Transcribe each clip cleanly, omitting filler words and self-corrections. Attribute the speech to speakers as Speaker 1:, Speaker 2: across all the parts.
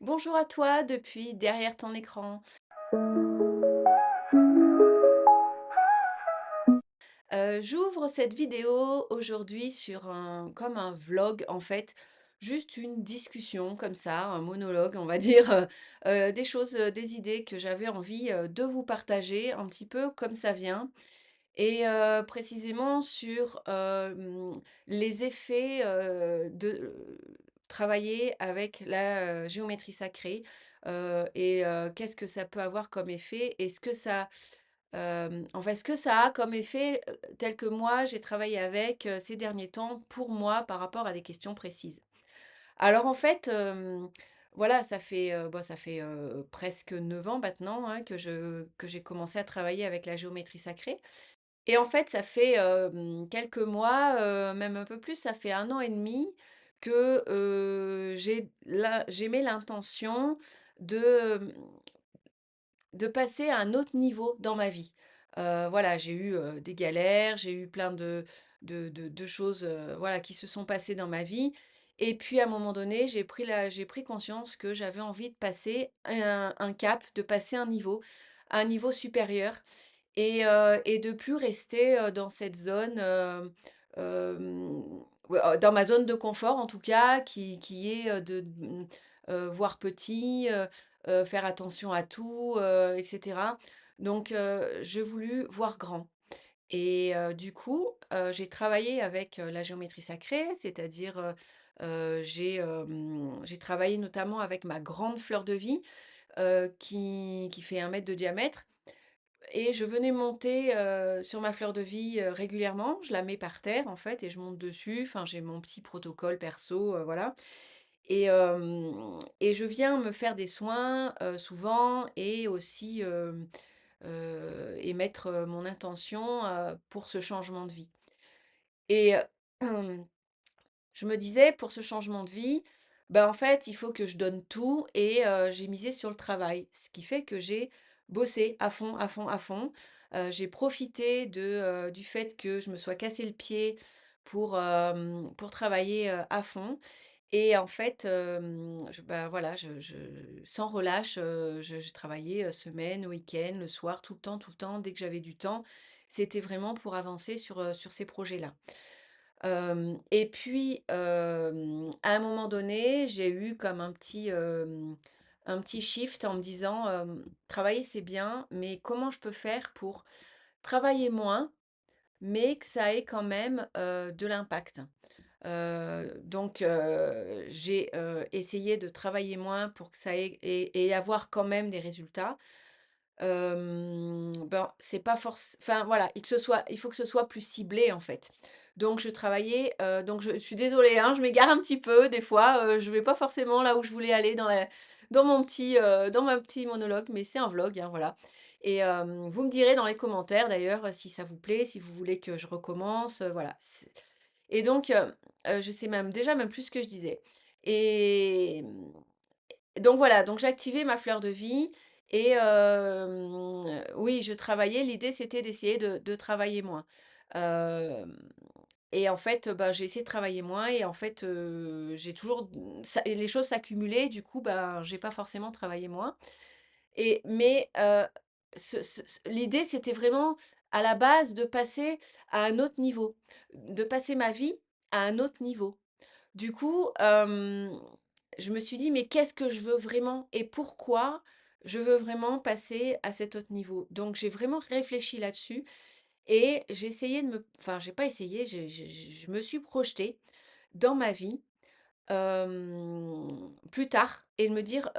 Speaker 1: Bonjour à toi depuis derrière ton écran. J'ouvre cette vidéo aujourd'hui sur comme un vlog en fait, juste une discussion comme ça, un monologue on va dire, des choses, des idées que j'avais envie, de vous partager un petit peu comme ça vient et précisément sur, les effets, de travailler avec la, géométrie sacrée, et qu'est-ce que ça peut avoir comme effet? Est-ce que ça, enfin, ce que ça a comme effet, tel que moi j'ai travaillé avec, ces derniers temps pour moi par rapport à des questions précises. Alors en fait, voilà, ça fait, presque 9 ans maintenant, hein, que j'ai commencé à travailler avec la géométrie sacrée et en fait, ça fait, quelques mois, même un peu plus, ça fait 1 an et demi que, j'ai l'intention de, de passer à un autre niveau dans ma vie. Voilà, j'ai eu, des galères, j'ai eu plein de choses, voilà, qui se sont passées dans ma vie et puis à un moment donné, j'ai pris conscience que j'avais envie de passer un cap, de passer un niveau, à un niveau supérieur et de plus rester, dans cette zone, ouais, dans ma zone de confort en tout cas, qui est, voir petit, faire attention à tout, et cetera. Donc j'ai voulu voir grand et du coup, j'ai travaillé avec, la géométrie sacrée, c'est-à-dire, j'ai travaillé notamment avec ma grande fleur de vie, qui fait 1 mètre de diamètre et je venais monter, sur ma fleur de vie, régulièrement. Je la mets par terre, en fait et je monte dessus. Enfin, j'ai mon petit protocole perso, voilà et je viens me faire des soins, souvent et aussi, émettre, mon intention, pour ce changement de vie et je me disais pour ce changement de vie, bah, en fait, il faut que je donne tout et j'ai misé sur le travail. Ce qui fait que j'ai bossé à fond, à fond, à fond. J'ai profité du fait que je me sois cassé le pied pour travailler, à fond et en fait, bah, voilà, je sans relâche, je travaillais, semaine, week-end, le soir, tout le temps, dès que j'avais du temps. C'était vraiment pour avancer sur ces projets-là. Et puis, à un moment donné, j'ai eu comme un petit shift en me disant, «Travailler, c'est bien, mais comment je peux faire pour travailler moins, mais que ça ait quand même, de l'impact?» Donc j'ai, essayé de travailler moins pour que ça ait et avoir quand même des résultats. Ben, c'est pas forc enfin voilà, et que ce soit il faut que ce soit plus ciblé, en fait. Donc je travaillais, donc je suis désolée, hein, je m'égare un petit peu des fois, je vais pas forcément là où je voulais aller dans mon petit monologue, mais c'est un vlog, hein, voilà et vous me direz dans les commentaires d'ailleurs, si ça vous plaît, si vous voulez que je recommence, voilà. C'est et donc je sais même déjà même plus ce que je disais et donc voilà, donc j'ai activé ma fleur de vie et oui, je travaillais. L'idée, c'était d'essayer de travailler moins. Hem et en fait, bah, j'ai essayé de travailler moins et en fait, j'ai toujours ça et les choses s'accumulaient. Du coup, ben, j'ai pas forcément travaillé moins mais l'idée, c'était vraiment à la base de passer à un autre niveau, de passer ma vie à un autre niveau. Du coup, je me suis dit: «Mais qu'est-ce que je veux vraiment et pourquoi je veux vraiment passer à cet autre niveau?» Donc j'ai vraiment réfléchi là-dessus et j'ai essayé de me enfin, j'ai pas essayé, je me suis projetée dans ma vie, plus tard et de me dire,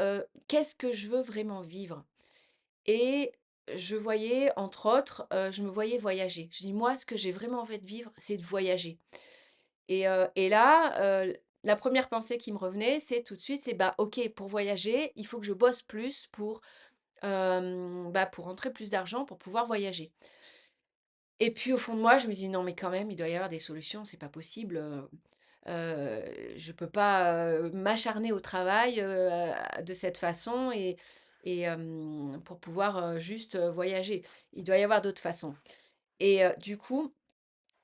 Speaker 1: «Qu'est-ce que je veux vraiment vivre?» et je voyais entre autres, je me voyais voyager. Je dis: «Moi, ce que j'ai vraiment envie de vivre, c'est de voyager». Et là, la première pensée qui me revenait, c'est tout de suite, c'est: «Bah, OK, pour voyager, il faut que je bosse plus pour, bah, pour rentrer plus d'argent pour pouvoir voyager». Et puis au fond de moi, je me dis: «Non, mais quand même, il doit y avoir des solutions, c'est pas possible, je peux pas, m'acharner au travail, de cette façon et pour pouvoir, juste, voyager. Il doit y avoir d'autres façons». Et du coup,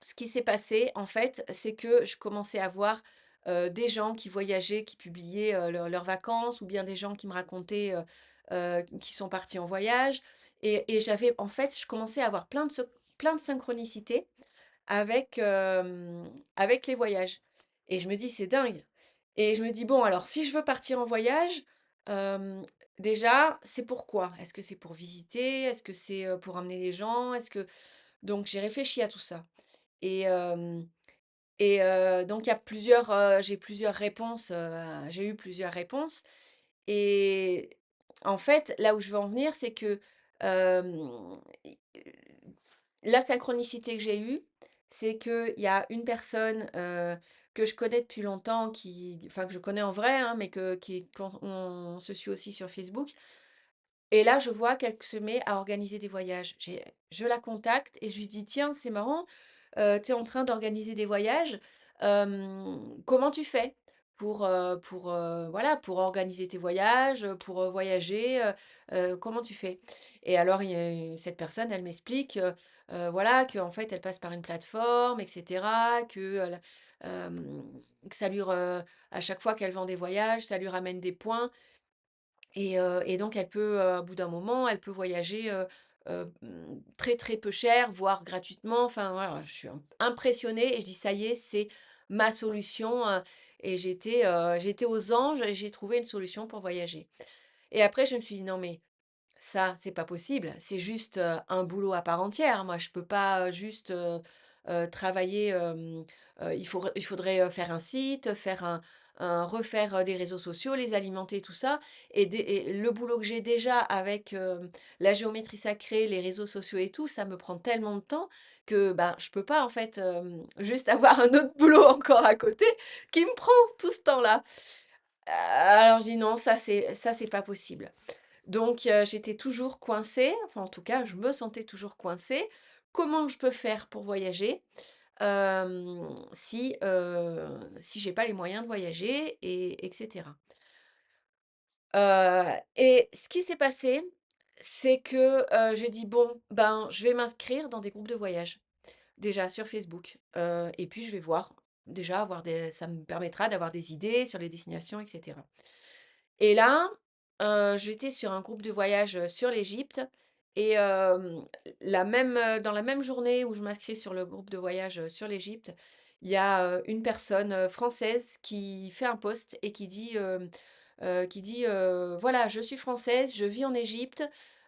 Speaker 1: ce qui s'est passé, en fait, c'est que je commençais à voir, des gens qui voyageaient, qui publiaient, leurs vacances ou bien des gens qui me racontaient, qui sont partis en voyage et j'avais en fait, je commençais à avoir plein de synchronicités avec, avec les voyages et je me dis: «C'est dingue» et je me dis: «Bon alors si je veux partir en voyage, hem, déjà c'est pourquoi? Est-ce que c'est pour visiter? Est-ce que c'est, pour emmener les gens? Est-ce que» donc j'ai réfléchi à tout ça et donc il y a plusieurs, j'ai eu plusieurs réponses et en fait, là où je veux en venir, c'est que, hem, i la synchronicité que j'ai eue, c'est qu'il y a une personne, que je connais depuis longtemps que je connais en vrai, hein, mais qu'on on se suit aussi sur Facebook et là, je vois qu'elle se met à organiser des voyages. Je la contacte et je lui dis: «Tiens, c'est marrant, tu es en train d'organiser des voyages, comment tu fais voilà, pour organiser tes voyages, pour, voyager, comment tu fais?» Et alors cette personne, elle m'explique, voilà, qu'en fait, elle passe par une plateforme et cetera, que ça lui re à chaque fois qu'elle vend des voyages, ça lui ramène des points et donc elle peut, au bout d'un moment, elle peut voyager, très, très peu cher, voire gratuitement. Enfin voilà, je suis impressionnée et je dis: «Ça y est, c'est ma solution», et j'étais aux anges et j'ai trouvé une solution pour voyager. Et après je me suis dit: «Non mais ça, c'est pas possible, c'est juste, un boulot à part entière. Moi, je peux pas, juste, travailler, il faudrait, faire un site, faire refaire, des réseaux sociaux, les alimenter, tout ça et le boulot que j'ai déjà avec, la géométrie sacrée, les réseaux sociaux et tout, ça me prend tellement de temps que, ben, je peux pas, en fait, juste avoir un autre boulot encore à côté qui me prend tout ce temps-là. Alors je dis: «Non, ça, c'est pas possible». Donc j'étais toujours coincée, enfin en tout cas, je me sentais toujours coincée. Comment je peux faire pour voyager, si j'ai pas les moyens de voyager et cetera? Et ce qui s'est passé, c'est que, j'ai dit: «Bon, ben, je vais m'inscrire dans des groupes de voyage». Déjà sur Facebook, et puis je vais voir, déjà avoir des ça me permettra d'avoir des idées sur les destinations et cetera. Et là, j'étais sur un groupe de voyage, sur l'Égypte et dans la même journée où je m'inscris sur le groupe de voyage, sur l'Égypte, il y a, une personne, française qui fait un post et qui dit: «Voilà, je suis française, je vis en Égypte,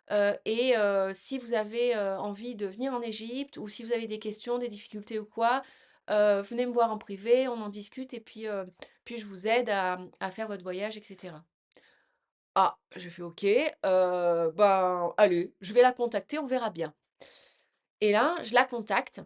Speaker 1: si vous avez, envie de venir en Égypte ou si vous avez des questions, des difficultés ou quoi, venez me voir en privé, on en discute et puis je vous aide à faire votre voyage et cetera». Ah, j'ai fait: «OK, ben, allez, je vais la contacter, on verra bien» et là, je la contacte,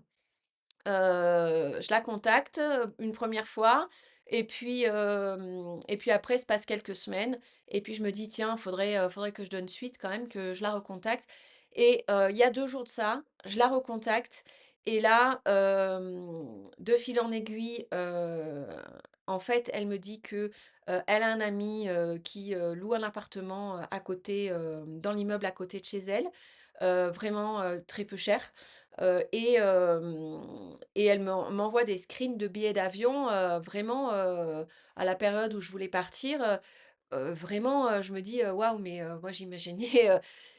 Speaker 1: une première fois et puis après, se passe quelques semaines et puis je me dis: «Tiens, faudrait que je donne suite quand même, que je la recontacte» et il y a 2 jours de ça, je la recontacte et là, de fil en aiguille, en fait, elle me dit que, elle a un ami, qui, loue un appartement, à côté, dans l'immeuble à côté de chez elle, vraiment, très peu cher. Et elle m'envoie des screens de billets d'avion, vraiment, à la période où je voulais partir, vraiment, je me dis: «Waouh!» mais moi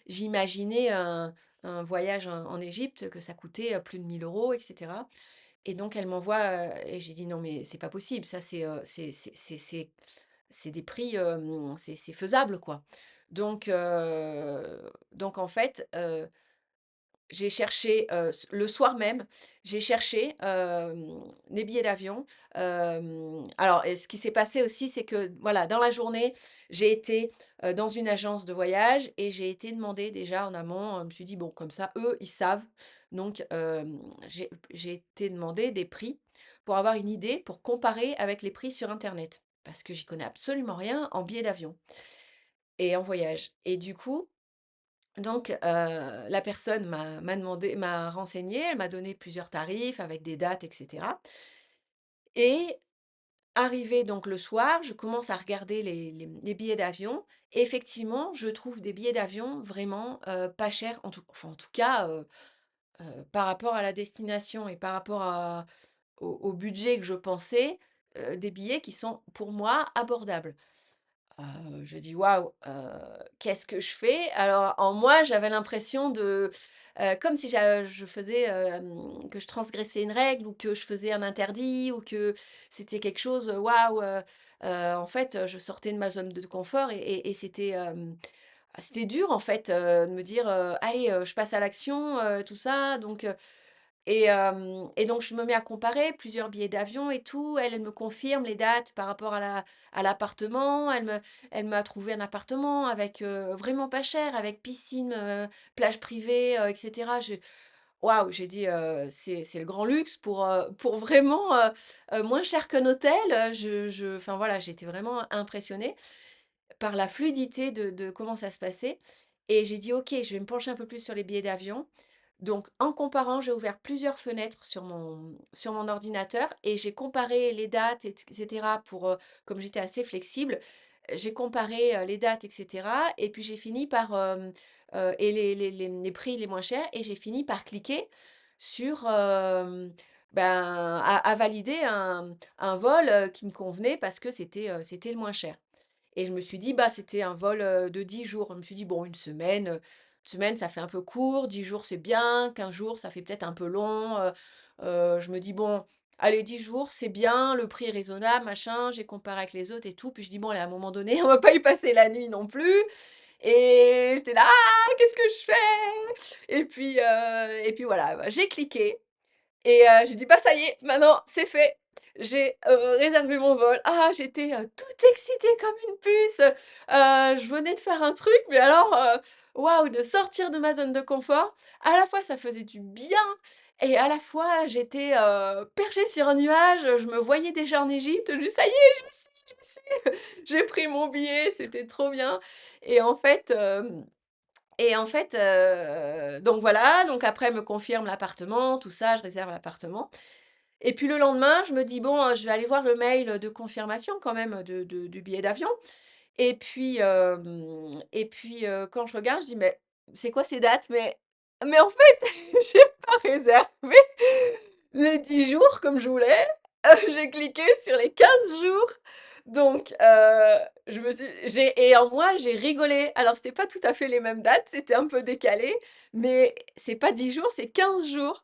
Speaker 1: j'imaginais un voyage en Égypte que ça coûtait, plus de 1 000 € et cetera et donc elle m'envoie, et j'ai dit: «Non mais c'est pas possible, ça c'est des prix, c'est faisable quoi». Donc en fait, j'ai cherché, le soir même, j'ai cherché, les billets d'avion. Alors et ce qui s'est passé aussi, c'est que, voilà, dans la journée, j'ai été, dans une agence de voyage et j'ai été demander déjà en amont, je me suis dit: «Bon, comme ça, eux, ils savent». Donc j'ai été demander des prix pour avoir une idée, pour comparer avec les prix sur internet. Parce que j'y connais absolument rien en billets d'avion et en voyage et du coup donc, la personne m'a renseignée, elle m'a donné plusieurs tarifs avec des dates et cetera et arrivé donc le soir, je commence à regarder les billets d'avion et effectivement, je trouve des billets d'avion vraiment, pas chers, en tout cas, par rapport à la destination et par rapport au budget que je pensais, des billets qui sont pour moi abordables. Je dis: «Waouh, qu'est-ce que je fais?» Alors en moi, j'avais l'impression de, comme si je faisais, que je transgressais une règle ou que je faisais un interdit ou que c'était quelque chose, waouh, en fait, je sortais de ma zone de confort et c'était dur en fait, de me dire, «Allez, je passe à l'action», tout ça donc je me mets à comparer plusieurs billets d'avion et tout. Elle me confirme les dates par rapport à l'appartement. Elle m'a trouvé un appartement avec, vraiment pas cher, avec piscine, plage privée, et cetera. Waouh, j'ai dit, «C'est le grand luxe pour vraiment, moins cher qu'un hôtel», enfin voilà, j'étais vraiment impressionnée par la fluidité de comment ça se passait et j'ai dit: «OK, je vais me pencher un peu plus sur les billets d'avion». Donc en comparant, j'ai ouvert plusieurs fenêtres sur mon ordinateur et j'ai comparé les dates et cetera pour, comme j'étais assez flexible, j'ai comparé, les dates et cetera et puis j'ai fini par, et les prix les moins chers et j'ai fini par cliquer sur, ben, à valider un vol, qui me convenait parce que c'était le moins cher. Et je me suis dit: «Bah, c'était un vol, de 10 jours». Je me suis dit: «Bon, une semaine, ça fait un peu court, 10 jours, c'est bien, 15 jours, ça fait peut-être un peu long». Je me dis: «Bon, allez, 10 jours, c'est bien, le prix est raisonnable, machin». J'ai comparé avec les autres et tout, puis je dis: «Bon, allez, à un moment donné, on va pas y passer la nuit non plus». Et j'étais là: «Ah! Qu'est-ce que je fais?» Et puis voilà, bah, j'ai cliqué et j'ai dit: «Bah, ça y est, maintenant c'est fait». J'ai, réservé mon vol. Ah, j'étais, toute excitée comme une puce, je venais de faire un truc, mais alors, waouh, de sortir de ma zone de confort. À la fois, ça faisait du bien et à la fois, j'étais, perchée sur un nuage, je me voyais déjà en Égypte. Je dis: «Ça y est, j'y suis!» J'ai pris mon billet, c'était trop bien et en fait, donc voilà, donc après elle me confirme l'appartement, tout ça, je réserve l'appartement et puis le lendemain, je me dis: «Bon, je vais aller voir le mail de confirmation quand même du billet d'avion» quand je regarde, je dis: «Mais c'est quoi ces dates?» Mais en fait, j'ai pas réservé les 10 jours comme je voulais, j'ai cliqué sur les 15 jours. Donc je me suis j'ai et en moi, j'ai rigolé. Alors c'était pas tout à fait les mêmes dates, c'était un peu décalé, mais c'est pas 10 jours, c'est 15 jours.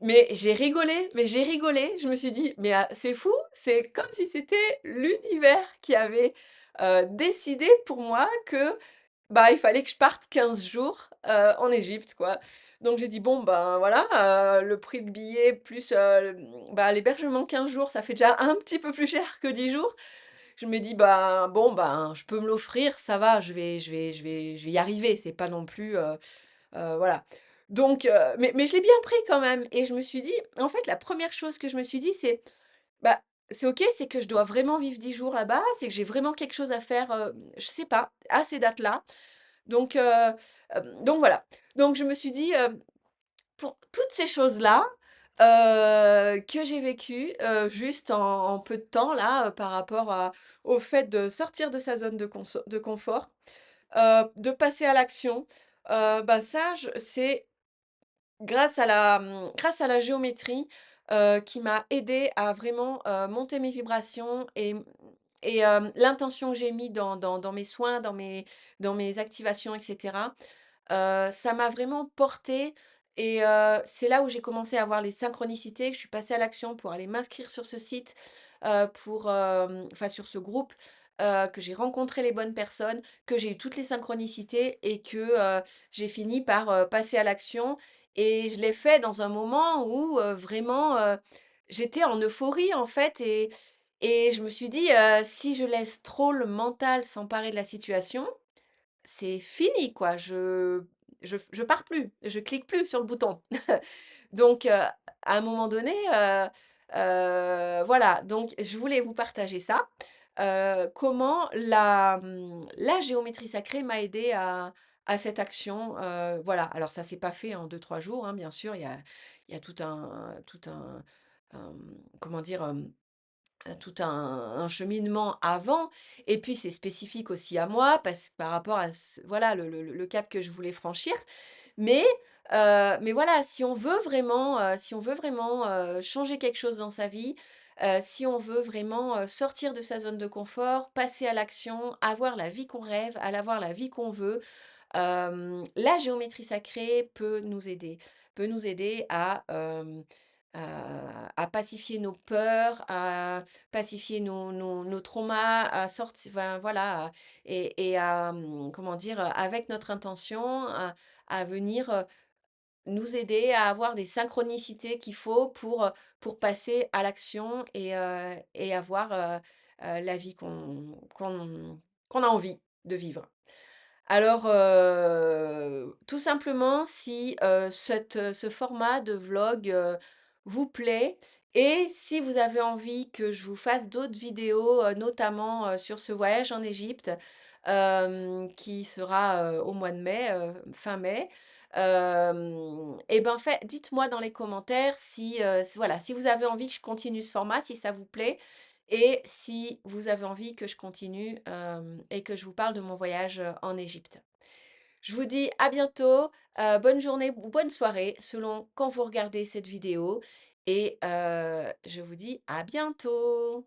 Speaker 1: Mais j'ai rigolé, mais j'ai rigolé. Je me suis dit: «Mais c'est fou, c'est comme si c'était l'univers qui avait, décidé pour moi que, bah, il fallait que je parte 15 jours, en Égypte, quoi». Donc j'ai dit: «Bon, ben, voilà, le prix de billet plus, bah, l'hébergement 15 jours, ça fait déjà un petit peu plus cher que 10 jours». Je me dis: «Ben, bon, ben, je peux me l'offrir, ça va, je vais y arriver, c'est pas non plus, voilà. Donc mais je l'ai bien pris quand même et je me suis dit en fait, la première chose que je me suis dit, c'est: «Bah, c'est OK, c'est que je dois vraiment vivre 10 jours là-bas, c'est que j'ai vraiment quelque chose à faire, je sais pas, à ces dates-là». Donc donc voilà. Donc je me suis dit, pour toutes ces choses-là, que j'ai vécues, juste en peu de temps là, par rapport au fait de sortir de sa zone de confort, de passer à l'action, bah, ça je c'est grâce à la géométrie, qui m'a aidée à vraiment, monter mes vibrations et l'intention que j'ai mis dans mes soins, dans mes activations et cetera, ça m'a vraiment portée et c'est là où j'ai commencé à voir les synchronicités, que je suis passée à l'action pour aller m'inscrire sur ce site, enfin sur ce groupe, que j'ai rencontré les bonnes personnes, que j'ai eu toutes les synchronicités et que, j'ai fini par, passer à l'action et je l'ai fait dans un moment où, vraiment, j'étais en euphorie en fait et je me suis dit: «Si je laisse trop le mental s'emparer de la situation, c'est fini quoi, je pars plus, je clique plus sur le bouton». Donc à un moment donné, voilà, donc je voulais vous partager ça, comment la géométrie sacrée m'a aidée à cette action, voilà. Alors ça s'est pas fait en 2 3 jours, hein, bien sûr, il y a comment dire? Tout un cheminement avant et puis c'est spécifique aussi à moi parce que par rapport à ce voilà le cap que je voulais franchir. Mais voilà, si on veut vraiment, changer quelque chose dans sa vie, si on veut vraiment, sortir de sa zone de confort, passer à l'action, avoir la vie qu'on rêve, à avoir la vie qu'on veut. La géométrie sacrée peut nous aider à pacifier nos peurs, à pacifier nos traumas, à sortir, enfin, voilà, et à, comment dire? Avec notre intention, à venir, nous aider à avoir des synchronicités qu'il faut pour passer à l'action et avoir, la vie qu'on a envie de vivre. Alors, tout simplement, si, ce format de vlog, vous plaît et si vous avez envie que je vous fasse d'autres vidéos, notamment, sur ce voyage en Égypte, qui sera, au mois de mai, fin mai, et ben, dites-moi dans les commentaires si, voilà, si vous avez envie que je continue ce format, si ça vous plaît et si vous avez envie que je continue, et que je vous parle de mon voyage, en Égypte. Je vous dis à bientôt, bonne journée ou bonne soirée selon quand vous regardez cette vidéo et je vous dis à bientôt.